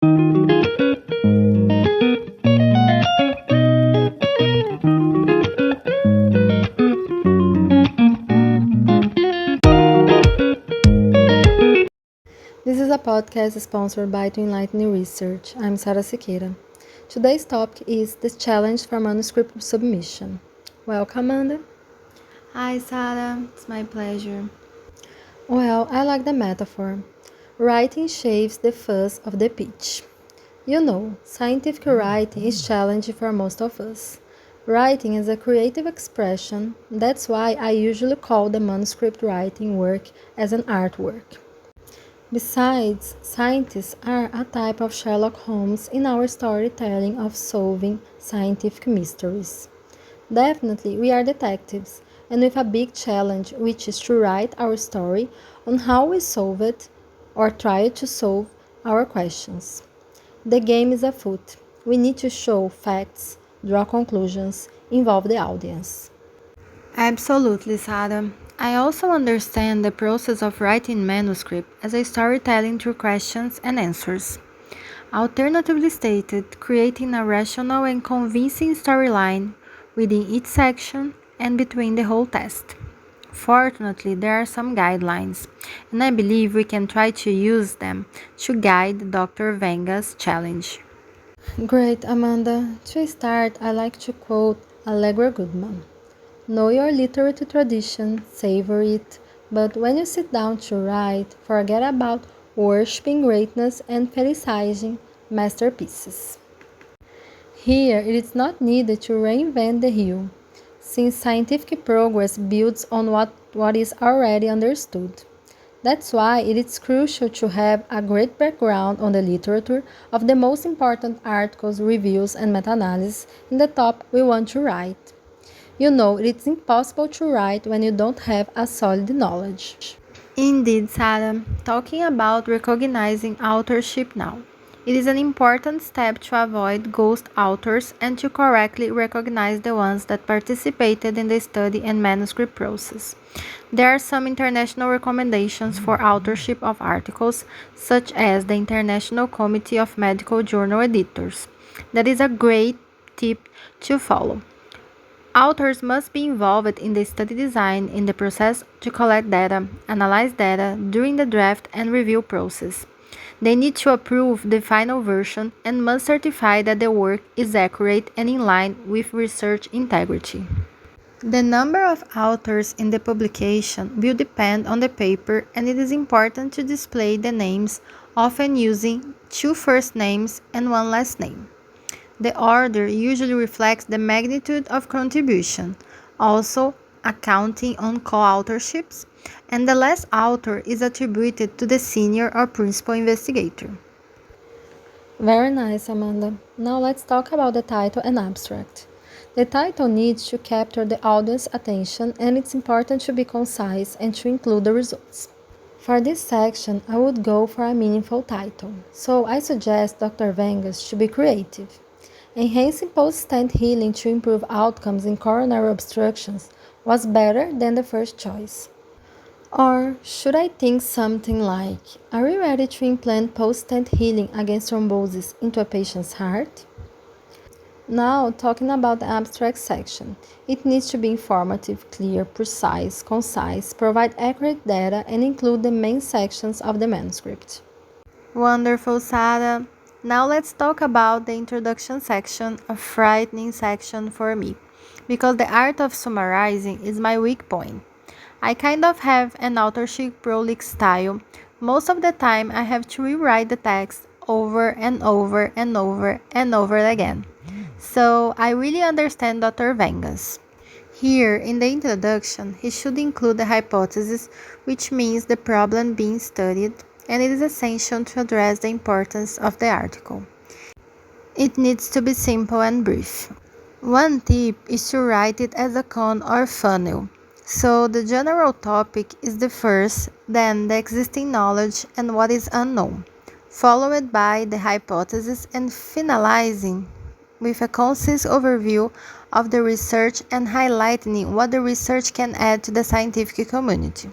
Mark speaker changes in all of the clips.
Speaker 1: This is a podcast sponsored by To Enlighten Research. I'm Sara Siqueira. Today's topic is the challenge for manuscript submission. Welcome, Amanda.
Speaker 2: Hi, Sarah. It's my pleasure.
Speaker 1: Well, I like the metaphor. Writing shaves the fuss of the pitch. You know, scientific writing is challenging for most of us. Writing is a creative expression. That's why I usually call the manuscript writing work as an artwork. Besides, scientists are a type of Sherlock Holmes in our storytelling of solving scientific mysteries. Definitely, we are detectives, and with a big challenge, which is to write our story on how we solve it or try to solve our questions. The game is afoot. We need to show facts, draw conclusions, involve the audience.
Speaker 2: Absolutely, Sarah. I also understand the process of writing manuscript as a storytelling through questions and answers. Alternatively stated, creating a rational and convincing storyline within each section and between the whole text. Fortunately, there are some guidelines, and I believe we can try to use them to guide Dr. Venga's challenge.
Speaker 1: Great, Amanda. To start, I like to quote Allegra Goodman. Know your literary tradition, savor it, but when you sit down to write, forget about worshipping greatness and felicizing masterpieces. Here, it is not needed to reinvent the wheel, since scientific progress builds on what is already understood. That's why it is crucial to have a great background on the literature of the most important articles, reviews, and meta-analysis in the topic we want to write. You know, it's impossible to write when you don't have a solid knowledge.
Speaker 2: Indeed, Sarah, talking about recognizing authorship now. It is an important step to avoid ghost authors and to correctly recognize the ones that participated in the study and manuscript process. There are some international recommendations for authorship of articles, such as the International Committee of Medical Journal Editors. That is a great tip to follow. Authors must be involved in the study design in the process to collect data, analyze data during the draft and review process. They need to approve the final version and must certify that the work is accurate and in line with research integrity. The number of authors in the publication will depend on the paper, and it is important to display the names, often using 2 first names and 1 last name. The order usually reflects the magnitude of contribution, also accounting on co-authorships, and the last author is attributed to the senior or principal investigator.
Speaker 1: Very nice, Amanda. Now let's talk about the title and abstract. The title needs to capture the audience's attention, and it's important to be concise and to include the results. For this section, I would go for a meaningful title, so I suggest Dr. Vengas to be creative. Enhancing post-stent healing to improve outcomes in coronary obstructions was better than the first choice. Or should I think something like, are we ready to implant post-stent healing against thrombosis into a patient's heart? Now, talking about the abstract section, it needs to be informative, clear, precise, concise, provide accurate data, and include the main sections of the manuscript.
Speaker 2: Wonderful, Sarah. Now let's talk about the introduction section, a frightening section for me, because the art of summarizing is my weak point. I kind of have an authorship prolific style. Most of the time I have to rewrite the text over and over and over and over again. So I really understand Dr. Vengas. Here, in the introduction, he should include the hypothesis, which means the problem being studied, and it is essential to address the importance of the article. It needs to be simple and brief. One tip is to write it as a cone or funnel. So the general topic is the first, then the existing knowledge and what is unknown, followed by the hypothesis and finalizing with a concise overview of the research and highlighting what the research can add to the scientific community.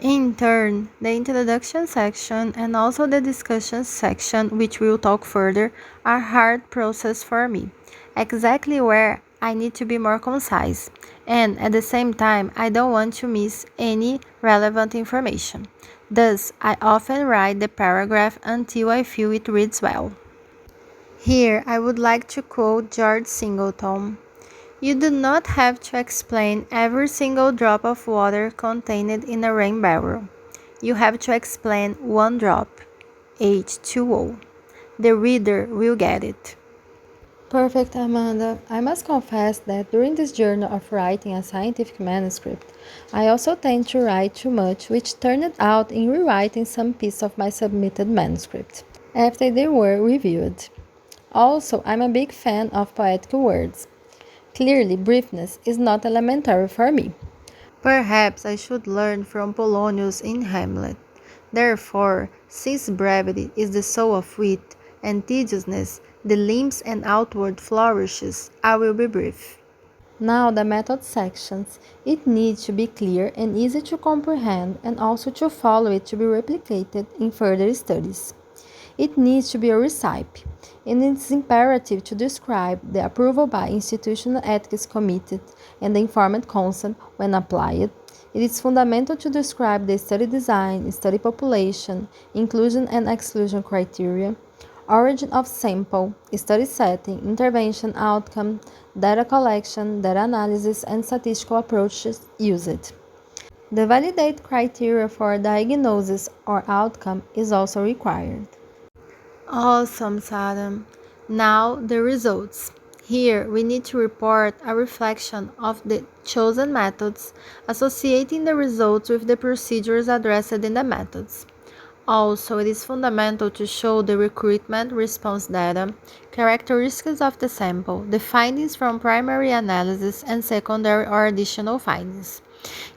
Speaker 2: In turn, the introduction section and also the discussion section, which we'll talk further, are hard process for me, exactly where I need to be more concise, and at the same time, I don't want to miss any relevant information. Thus, I often write the paragraph until I feel it reads well. Here, I would like to quote George Singleton. You do not have to explain every single drop of water contained in a rain barrel. You have to explain one drop, H2O. The reader will get it.
Speaker 1: Perfect, Amanda. I must confess that during this journey of writing a scientific manuscript, I also tend to write too much, which turned out in rewriting some piece of my submitted manuscript after they were reviewed. Also, I'm a big fan of poetic words. Clearly, briefness is not elementary for me.
Speaker 2: Perhaps I should learn from Polonius in Hamlet. Therefore, since brevity is the soul of wit, and tediousness the limbs and outward flourishes, I will be brief.
Speaker 1: Now, the method sections. It needs to be clear and easy to comprehend and also to follow it to be replicated in further studies. It needs to be a recipe, and it's imperative to describe the approval by institutional ethics committee and the informed consent when applied. It is fundamental to describe the study design, study population, inclusion and exclusion criteria, origin of sample, study setting, intervention outcome, data collection, data analysis, and statistical approaches used. The validate criteria for diagnosis or outcome is also required.
Speaker 2: Awesome, Sadam. Now the results. Here we need to report a reflection of the chosen methods, associating the results with the procedures addressed in the methods. Also, it is fundamental to show the recruitment response data, characteristics of the sample, the findings from primary analysis, and secondary or additional findings.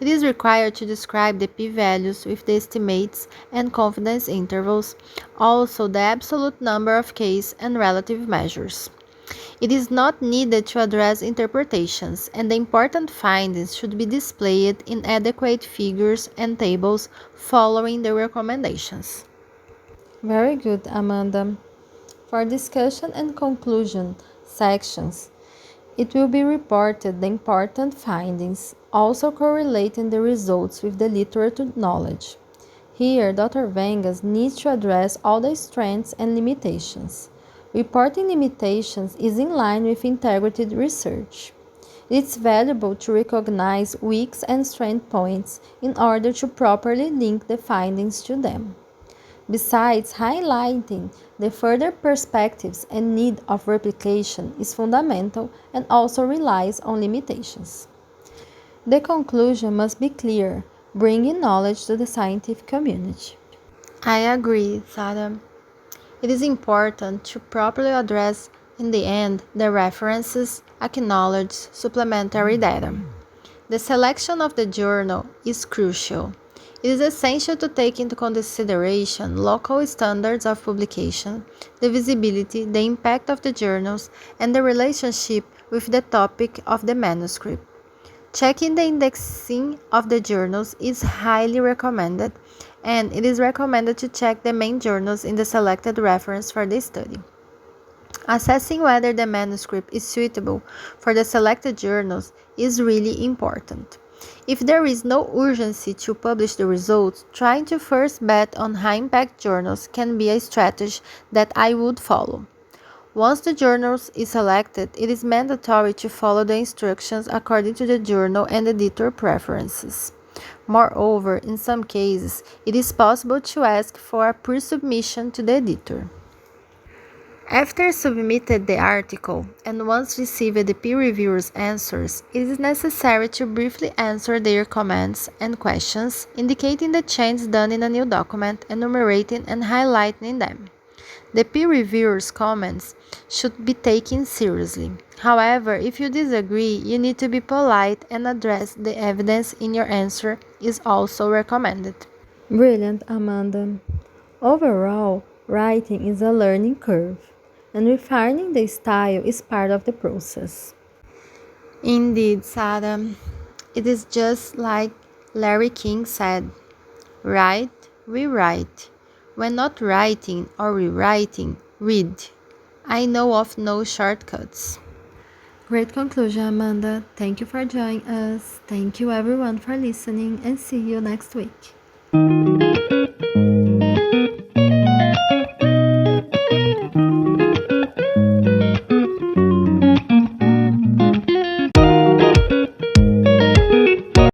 Speaker 2: It is required to describe the p-values with the estimates and confidence intervals, also the absolute number of case and relative measures. It is not needed to address interpretations, and the important findings should be displayed in adequate figures and tables following the recommendations.
Speaker 1: Very good, Amanda. For discussion and conclusion sections, it will be reported the important findings, also correlating the results with the literature knowledge. Here, Dr. Vengas needs to address all the strengths and limitations. Reporting limitations is in line with integrated research. It's valuable to recognize weak and strength points in order to properly link the findings to them. Besides, highlighting the further perspectives and need of replication is fundamental and also relies on limitations. The conclusion must be clear, bringing knowledge to the scientific community.
Speaker 2: I agree, Sada. It is important to properly address in the end the references, acknowledge supplementary data. The selection of the journal is crucial. It is essential to take into consideration local standards of publication, the visibility, the impact of the journals, and the relationship with the topic of the manuscript. Checking the indexing of the journals is highly recommended, and it is recommended to check the main journals in the selected reference for the study. Assessing whether the manuscript is suitable for the selected journals is really important. If there is no urgency to publish the results, trying to first bet on high-impact journals can be a strategy that I would follow. Once the journal is selected, it is mandatory to follow the instructions according to the journal and editor preferences. Moreover, in some cases, it is possible to ask for a pre-submission to the editor. After submitted the article and once received the peer reviewers' answers, it is necessary to briefly answer their comments and questions, indicating the changes done in a new document, enumerating and highlighting them. The peer reviewers' comments should be taken seriously. However, if you disagree, you need to be polite and address the evidence in your answer is also recommended.
Speaker 1: Brilliant, Amanda. Overall, writing is a learning curve, and refining the style is part of the process.
Speaker 2: Indeed, Sada. It is just like Larry King said. Write, rewrite. When not writing or rewriting, read. I know of no shortcuts.
Speaker 1: Great conclusion, Amanda. Thank you for joining us. Thank you, everyone, for listening, and see you next week.